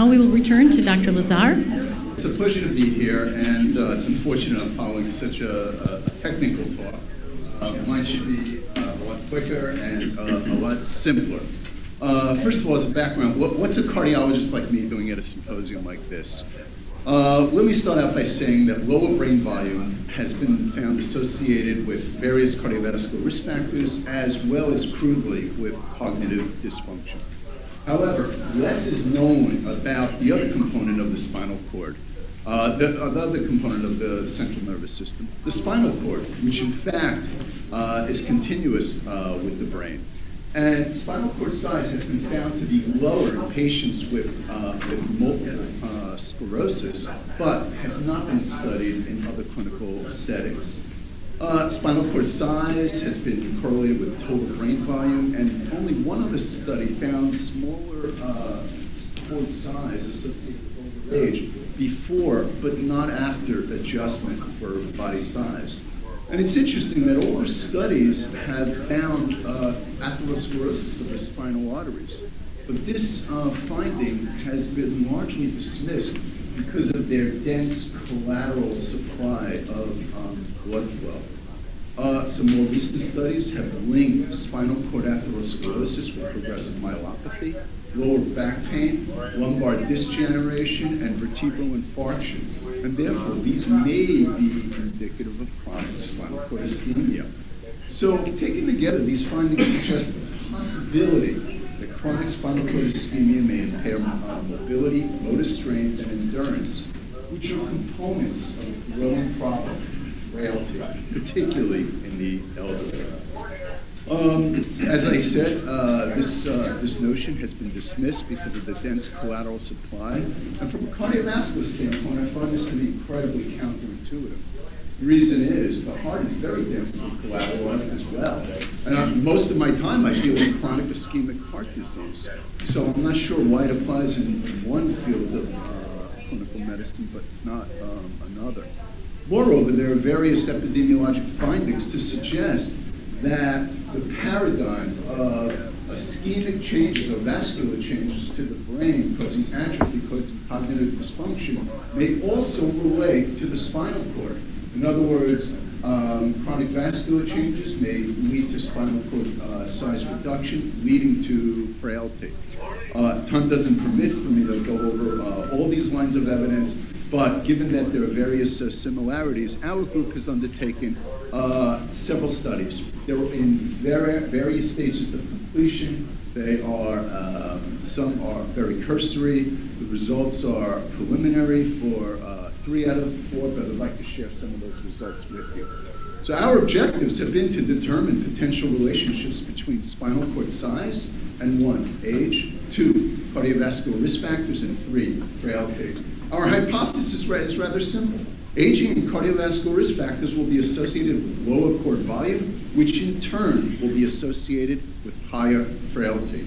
now we will return to Dr. Lazar. It's a pleasure to be here, and it's unfortunate I'm following such a technical talk. Mine should be a lot quicker and a lot simpler. First of all, as a background, what's a cardiologist like me doing at a symposium like this? Let me start out by saying that lower brain volume has been found associated with various cardiovascular risk factors as well as crudely with cognitive dysfunction. However, less is known about the other component of the spinal cord, the other component of the central nervous system, the spinal cord, which in fact is continuous with the brain. And spinal cord size has been found to be lower in patients with multiple sclerosis, but has not been studied in other clinical settings. Spinal cord size has been correlated with total brain volume, and only one other study found smaller cord size associated with older age before, but not after, adjustment for body size. And it's interesting that older studies have found atherosclerosis of the spinal arteries. But this finding has been largely dismissed because of their dense collateral supply of blood flow. Some more recent studies have linked spinal cord atherosclerosis with progressive myelopathy, lower back pain, lumbar disc generation, and vertebral infarction. And therefore, these may be indicative of chronic spinal cord ischemia. So, taken together, these findings suggest the possibility that chronic spinal cord ischemia may impair mobility, motor strength, and endurance, which are components of a growing problem, frailty, particularly in the elderly. As I said, this notion has been dismissed because of the dense collateral supply. And from a cardiovascular standpoint, I find this to be incredibly counterintuitive. The reason is the heart is very densely collateralized as well. And most of my time I deal with chronic ischemic heart disease. So I'm not sure why it applies in one field of clinical medicine, but not another. Moreover, there are various epidemiologic findings to suggest that the paradigm of ischemic changes or vascular changes to the brain causing atrophy, causing cognitive dysfunction, may also relate to the spinal cord. In other words, chronic vascular changes may lead to spinal cord size reduction, leading to frailty. Time doesn't permit for me to go over all these lines of evidence, but given that there are various similarities, our group has undertaken several studies. They're in various stages of completion. They are, some are very cursory. The results are preliminary for 3 out of 4, but I'd like to share some of those results with you. So our objectives have been to determine potential relationships between spinal cord size and 1, age, 2, cardiovascular risk factors, and 3, frailty. Our hypothesis is rather simple. Aging and cardiovascular risk factors will be associated with lower cord volume, which in turn will be associated with higher frailty.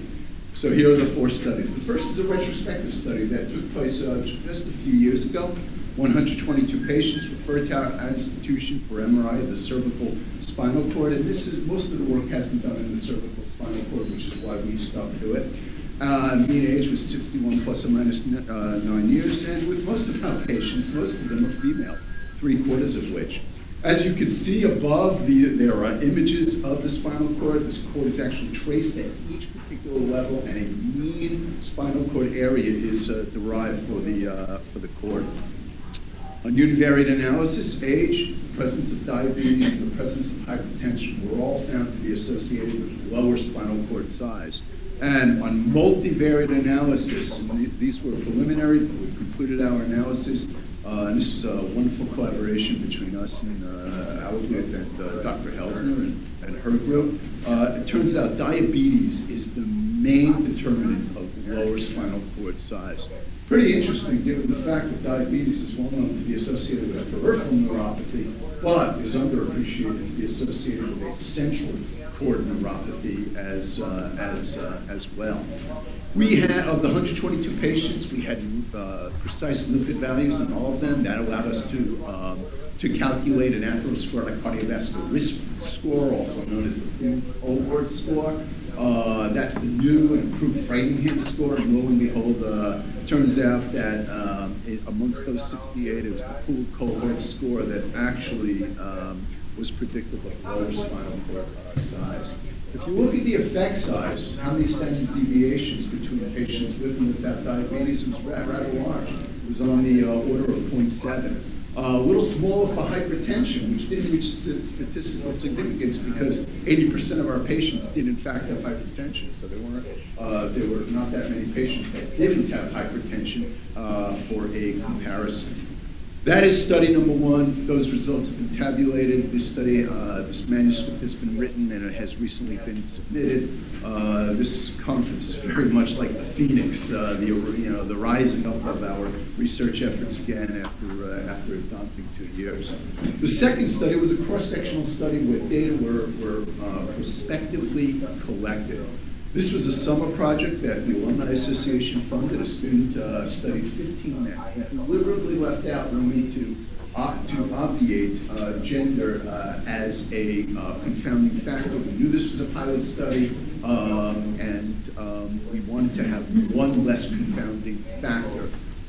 So here are the 4 studies. The first is a retrospective study that took place just a few years ago. 122 patients referred to our institution for MRI of the cervical spinal cord, and most of the work has been done in the cervical spinal cord, which is why we stuck to it. Mean age was 61 plus or minus 9 years, and with most of our patients, most of them are female, 3/4 of which. As you can see above, there are images of the spinal cord. This cord is actually traced at each particular level, and a mean spinal cord area is derived for the cord. On univariate analysis, age, the presence of diabetes, and the presence of hypertension were all found to be associated with lower spinal cord size. And on multivariate analysis, and these were preliminary, but we completed our analysis, and this was a wonderful collaboration between us and our group and Dr. Helsner and her group. It turns out diabetes is the main determinant of lower spinal cord size. Pretty interesting given the fact that diabetes is well known to be associated with peripheral neuropathy, but is underappreciated to be associated with a central cord neuropathy as well. We had, of the 122 patients, we had precise lipid values in all of them. That allowed us to calculate an atherosclerotic cardiovascular risk score, also known as the Fluke-Olwart score. That's the new and improved Framingham score, and lo and behold, Turns out that amongst those 68, it was the pooled cohort score that actually was predictive of lower spinal cord size. If you look at the effect size, how many standard deviations between patients with and without diabetes was rather large. It was on the order of 0.7. A little smaller for hypertension, which didn't reach statistical significance because 80% of our patients did in fact have hypertension. So there were not that many patients that didn't have hypertension for a comparison. That is study number one. Those results have been tabulated. This study, this manuscript has been written and it has recently been submitted. This conference is very much like the phoenix, the rising up of our research efforts again after a daunting 2 years. The second study was a cross-sectional study where data were prospectively collected. This was a summer project that the Alumni Association funded. A student studied 15 men who deliberately left out only to obviate gender as a confounding factor. We knew this was a pilot study, and we wanted to have one less confounding factor.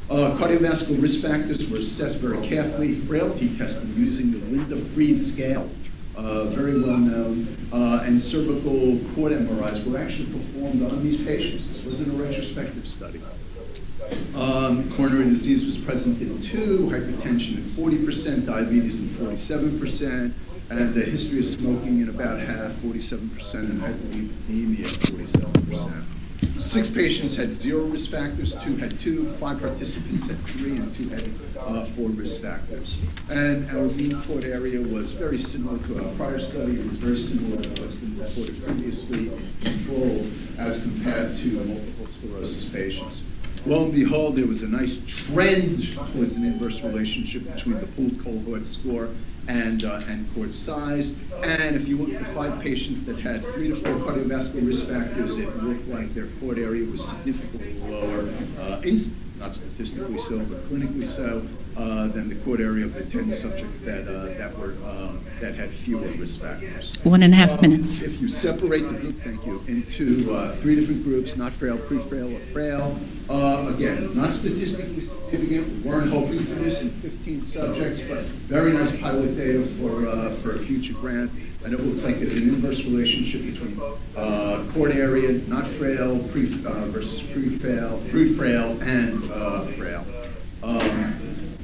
Cardiovascular risk factors were assessed very carefully. Frailty testing using the Linda-Fried scale. Very well known, and cervical cord MRIs were actually performed on these patients. This wasn't a retrospective study. Coronary disease was present in 2, hypertension in 40%, diabetes in 47%, and the history of smoking in about half, 47%, and hyperlipidemia, 47%. 6 patients had 0 risk factors, 2 had 2, 5 participants had 3, and 2 had 4 risk factors. And our mean cord area was very similar to our prior study. It was very similar to what's been reported previously in controls as compared to multiple sclerosis patients. Lo and behold, there was a nice trend towards an inverse relationship between the pooled cohort score and cord size. And if you look at the 5 patients that had 3 to 4 cardiovascular risk factors, it looked like their cord area was significantly lower, not statistically so, but clinically so, than the cord area of the 10 subjects that had fewer risk factors. 1.5 minutes. If you separate the group, thank you, into 3 different groups, not frail, pre-frail, or frail, again, not statistically significant. We weren't hoping for this in 15 subjects, but very nice pilot data for a future grant. And it looks like there's an inverse relationship between cord area, not frail, versus pre-frail, and frail.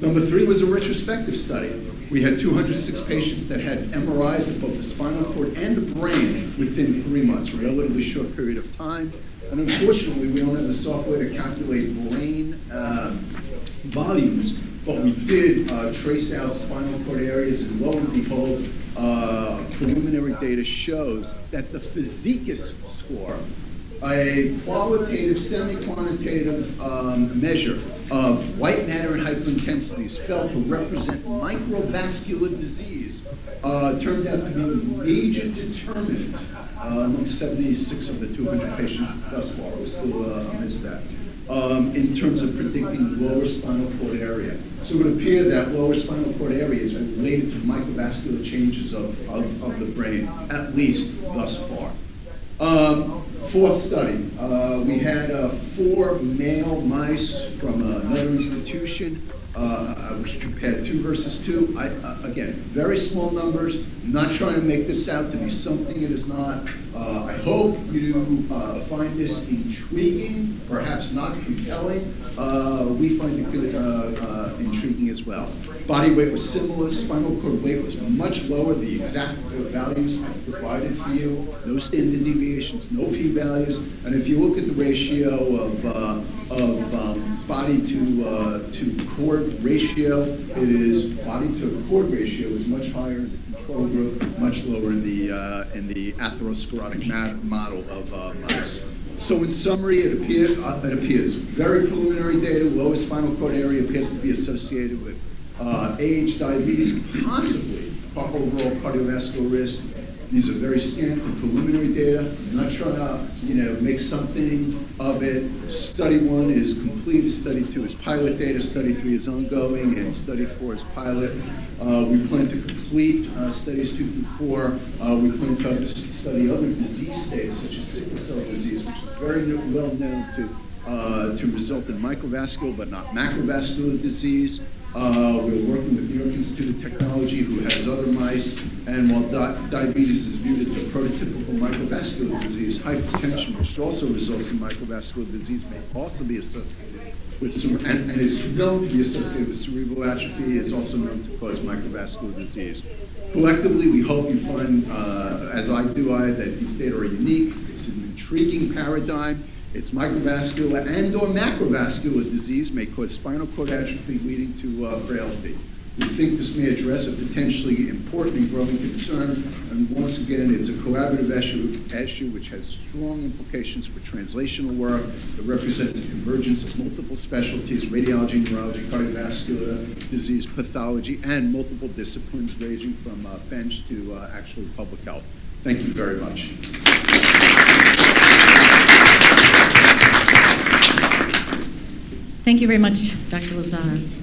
Number 3 was a retrospective study. We had 206 patients that had MRIs of both the spinal cord and the brain within 3 months, a relatively short period of time. And unfortunately, we don't have the software to calculate brain volumes, but we did trace out spinal cord areas, and lo and behold, preliminary data shows that the physicus score, a qualitative, semi-quantitative measure of white matter and hyperintensities felt to represent microvascular disease, turned out to be the major determinant among 76 of the 200 patients thus far. We're still amidst that. In terms of predicting lower spinal cord area. So it would appear that lower spinal cord area is related to microvascular changes of the brain, at least thus far. 4th study, we had 4 male mice from another institution. We compared 2 versus 2. Again, very small numbers. I'm not trying to make this out to be something it is not. I hope you find this intriguing, perhaps not compelling. We find it good, intriguing as well. Body weight was similar. Spinal cord weight was much lower. The exact values I've provided for you. No standard deviations, no p-values. And if you look at the ratio of body to cord ratio, it is body to cord ratio is much higher in the control group, much lower in the atherosclerotic model of mice. So in summary, it appears very preliminary data. Lowest spinal cord area appears to be associated with age, diabetes, possibly overall cardiovascular risk. These are very scant and preliminary data. I'm not trying to, make something of it. Study 1 is complete. Study 2 is pilot data. Study 3 is ongoing, and Study 4 is pilot. We plan to complete studies 2 through 4. We plan to study other disease states, such as sickle cell disease, which is very well known to to result in microvascular but not macrovascular disease. We're working with New York Institute of Technology, who has other mice, and while diabetes is viewed as the prototypical microvascular disease, hypertension, which also results in microvascular disease, may also be associated with, and is known to be associated with cerebral atrophy. It's also known to cause microvascular disease. Collectively, we hope you find, as I do, that these data are unique. It's an intriguing paradigm. It's microvascular and or macrovascular disease may cause spinal cord atrophy leading to frailty. We think this may address a potentially important and growing concern, and once again, it's a collaborative issue which has strong implications for translational work that represents a convergence of multiple specialties: radiology, neurology, cardiovascular disease, pathology, and multiple disciplines ranging from bench to actual public health. Thank you very much. Thank you very much, Dr. Lazar.